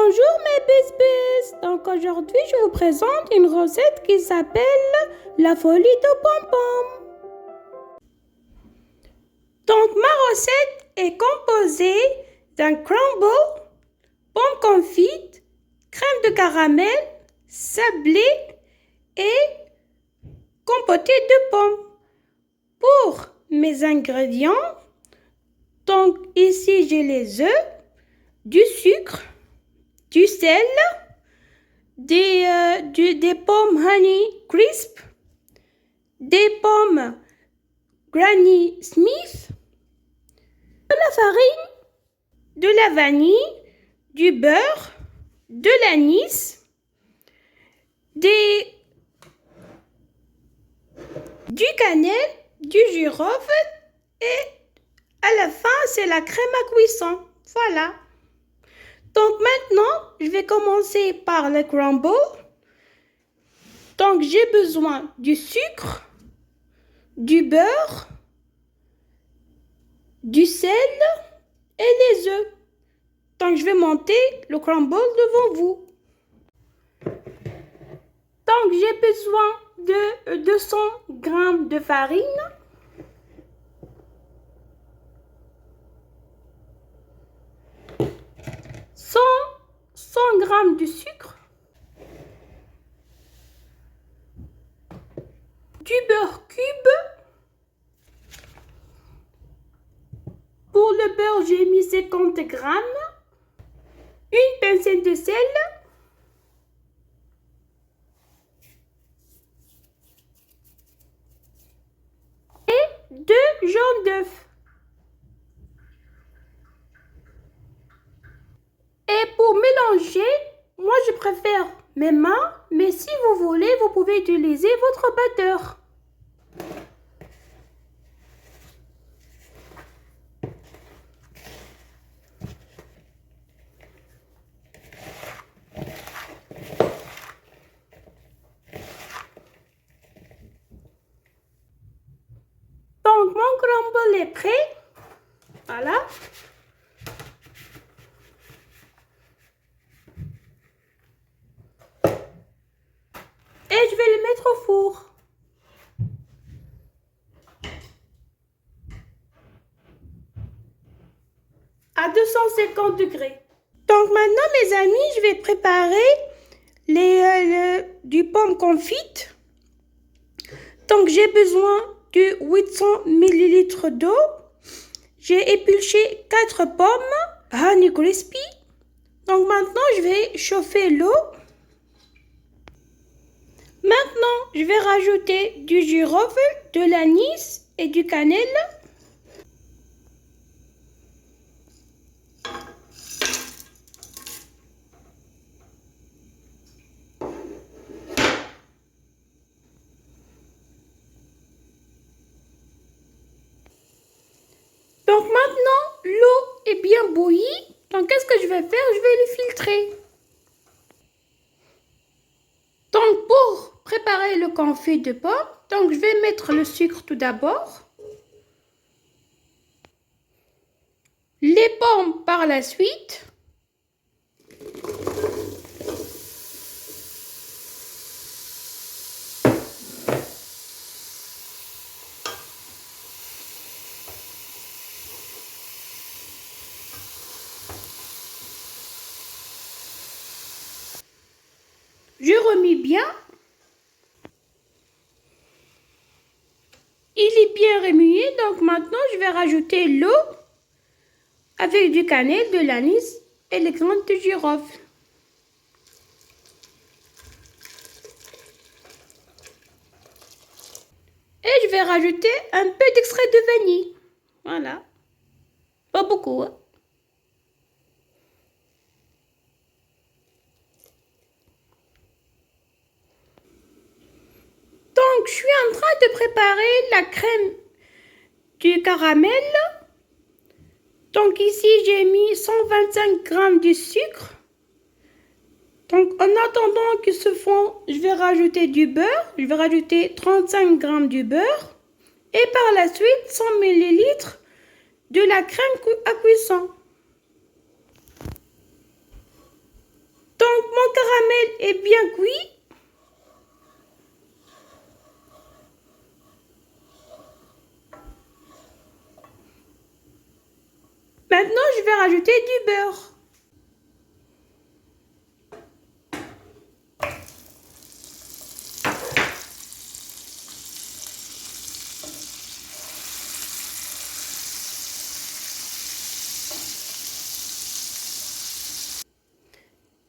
Bonjour mes bisbis. Donc aujourd'hui je vous présente une recette qui s'appelle la folie de pom-pom. Donc ma recette est composée d'un crumble, pomme confite, crème de caramel, sablé et compoté de pommes. Pour mes ingrédients, donc ici j'ai les œufs, du sucre, du sel, des pommes Honey Crisp, des pommes Granny Smith, de la farine, de la vanille, du beurre, de l'anis, du cannelle, du girofle et à la fin c'est la crème à cuisson. Voilà. Donc maintenant, je vais commencer par le crumble. Donc j'ai besoin du sucre, du beurre, du sel et les œufs. Donc je vais monter le crumble devant vous. Donc j'ai besoin de 200 g de farine, 100 g de sucre, du beurre cube. Pour le beurre, j'ai mis 50 g, une pincée de sel, et 2 jaunes d'œufs. Et pour mélanger, moi je préfère mes mains, mais si vous voulez, vous pouvez utiliser votre batteur. Donc mon crumble est prêt. Voilà. Et je vais le mettre au four. À 250 degrés. Donc maintenant mes amis, je vais préparer du pomme confite. Donc j'ai besoin de 800 ml d'eau. J'ai épluché 4 pommes Honey Crispy. Donc maintenant je vais chauffer l'eau. Maintenant je vais rajouter du girofle, de l'anis et du cannelle. Donc maintenant, l'eau est bien bouillie. Donc qu'est-ce que je vais faire? Je vais le filtrer. Donc pour préparer le confit de pomme, donc je vais mettre le sucre tout d'abord. Les pommes par la suite. Je remis bien. Il est bien remué, donc maintenant je vais rajouter l'eau avec du cannelle, de l'anis et les graines de girofle. Et je vais rajouter un peu d'extrait de vanille. Voilà. Pas beaucoup, hein. Donc, je suis en train de préparer la crème du caramel. Donc ici, j'ai mis 125 g de sucre. Donc en attendant qu'il se fond, je vais rajouter du beurre. Je vais rajouter 35 g de beurre. Et par la suite, 100 ml de la crème à cuisson. caramel est bien cuit, maintenant je vais rajouter du beurre.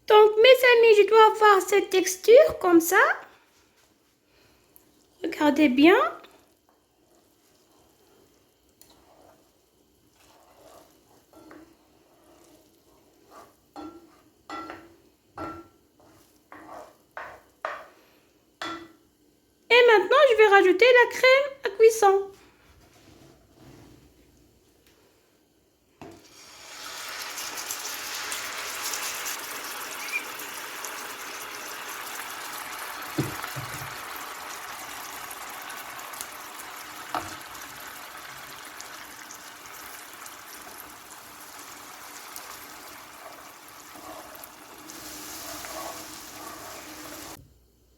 Donc mes amis, je dois avoir cette texture comme ça. Regardez bien. Et maintenant, je vais rajouter la crème à cuisson.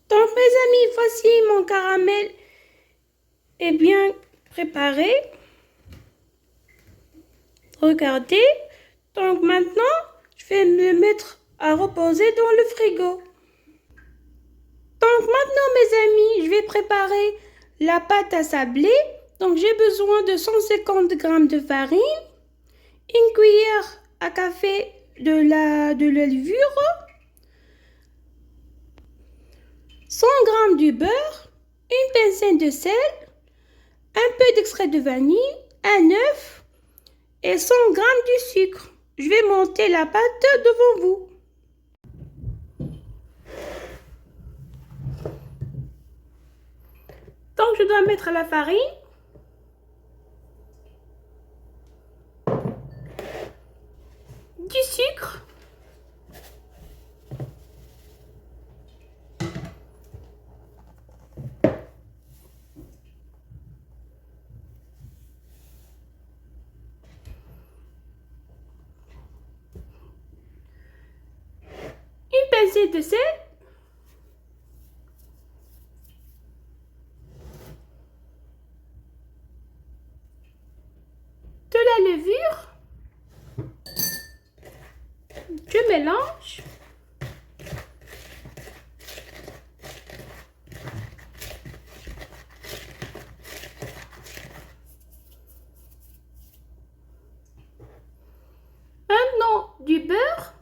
Donc mes amis, voici mon caramel est bien préparé. Regardez. Donc maintenant, je vais me mettre à reposer dans le frigo. Donc maintenant mes amis, je vais préparer la pâte à sabler. Donc j'ai besoin de 150 g de farine, une cuillère à café de la levure, 100 g de beurre, une pincée de sel, un peu d'extrait de vanille, un œuf et 100 g de sucre. Je vais monter la pâte devant vous. Donc je dois mettre la farine, du sucre, une pincée de sel, de la levure, je mélange. Maintenant du beurre,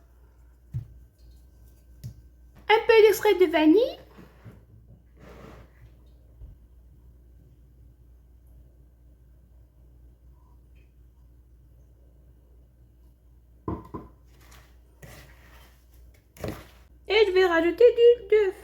un peu d'extrait de vanille, et je vais rajouter du œuf.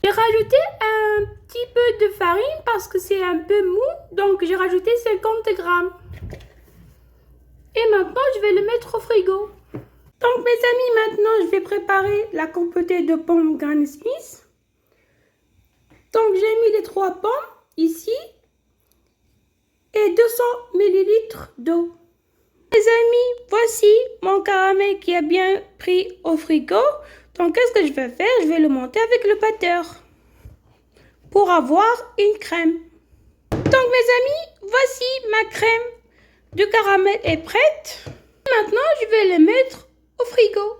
J'ai rajouté un petit peu de farine parce que c'est un peu mou, donc j'ai rajouté 50 g. Et maintenant, je vais le mettre au frigo. Donc mes amis, maintenant je vais préparer la compotée de pommes Granny Smith. Donc j'ai mis les 3 pommes ici et 200 ml d'eau. Les amis, voici mon caramel qui a bien pris au frigo. Donc qu'est-ce que je vais faire? Je vais le monter avec le batteur pour avoir une crème. Donc mes amis, voici ma crème de caramel est prête. Maintenant je vais le mettre au frigo.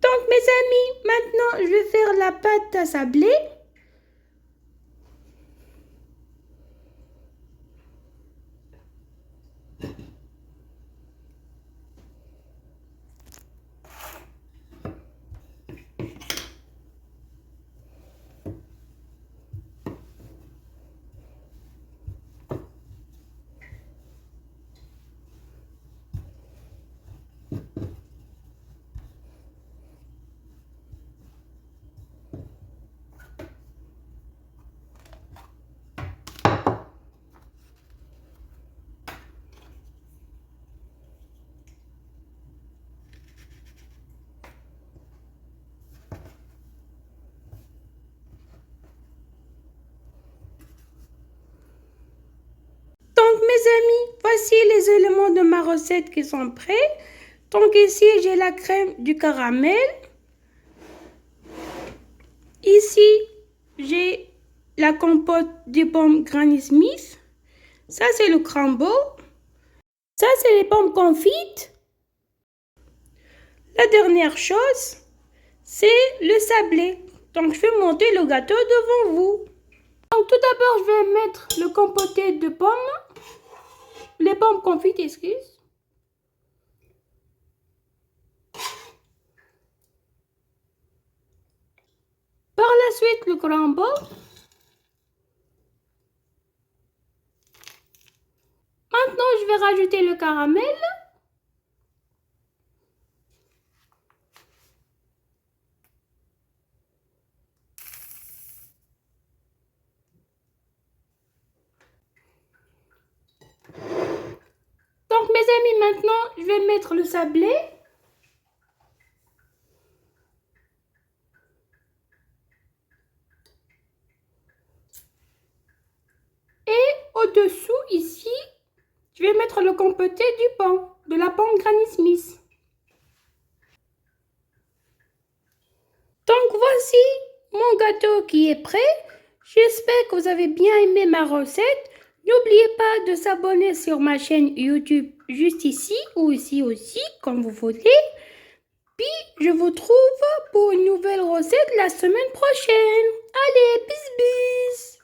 Donc mes amis, maintenant je vais faire la pâte à sabler. voici les éléments de ma recette qui sont prêts. Donc ici, j'ai la crème du caramel. Ici, j'ai la compote de pommes Granny Smith. Ça, c'est le crumble. Ça, c'est les pommes confites. La dernière chose, c'est le sablé. Donc, je vais monter le gâteau devant vous. Donc, tout d'abord, je vais mettre le compoté de pommes. Les pommes confites, excuse. Par la suite, le crumble. Maintenant, je vais rajouter le caramel. Donc, mes amis, maintenant, je vais mettre le sablé. Et au-dessous, ici, je vais mettre le compoté du pain, de la pomme Granny Smith. Donc, voici mon gâteau qui est prêt. J'espère que vous avez bien aimé ma recette. N'oubliez pas de s'abonner sur ma chaîne YouTube juste ici ou ici aussi, comme vous voulez. Puis, je vous trouve pour une nouvelle recette la semaine prochaine. Allez, bis bis!